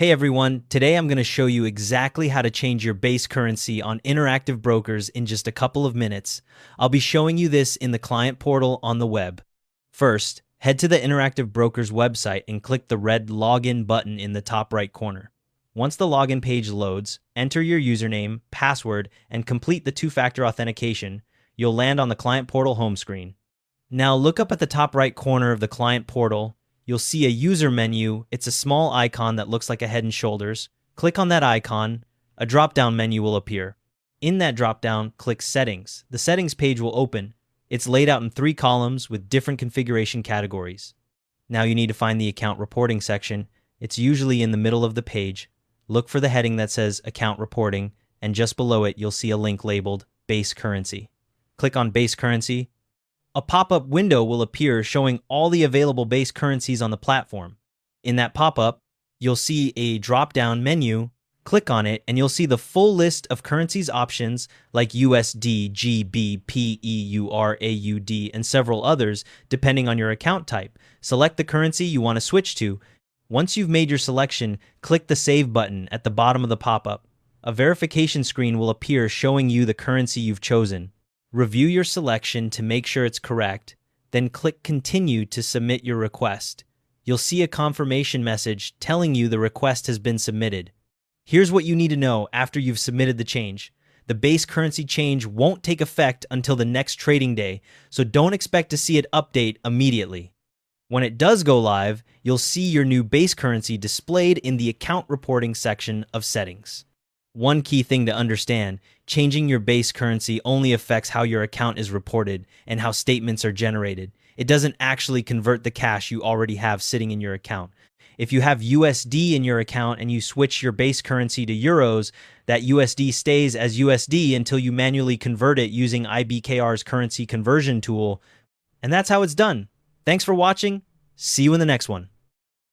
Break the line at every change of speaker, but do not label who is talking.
Hey everyone, today I'm going to show you exactly how to change your base currency on interactive brokers in just a couple of minutes. I'll be showing you this in the client portal on the web. First, head to the interactive brokers website and click the red login button in the top right corner. Once the login page loads, enter your username, password, and complete the two-factor authentication. You'll land on the client portal home screen. Now look up at the top right corner of the client portal. You'll see a user menu. It's a small icon that looks like a head and shoulders. Click on that icon. A drop-down menu will appear. In that drop-down, click Settings. The Settings page will open. It's laid out in 3 columns with different configuration categories. Now you need to find the Account Reporting section. It's usually in the middle of the page. Look for the heading that says Account Reporting, and just below it you'll see a link labeled Base Currency. Click on Base Currency. A pop-up window will appear showing all the available base currencies on the platform. In that pop-up, you'll see a drop-down menu. Click on it and you'll see the full list of currencies options like USD, GB, PEUR, AUD, and several others depending on your account type. Select the currency you want to switch to. Once you've made your selection, click the Save button at the bottom of the pop-up. A verification screen will appear showing you the currency you've chosen. Review your selection to make sure it's correct, then click Continue to submit your request. You'll see a confirmation message telling you the request has been submitted. Here's what you need to know after you've submitted the change. The base currency change won't take effect until the next trading day, so don't expect to see it update immediately. When it does go live, you'll see your new base currency displayed in the Account Reporting section of Settings. One key thing to understand, changing your base currency only affects how your account is reported and how statements are generated. It doesn't actually convert the cash you already have sitting in your account. If you have USD in your account and you switch your base currency to euros, that USD stays as USD until you manually convert it using IBKR's currency conversion tool. And that's how it's done. Thanks for watching. See you in the next one.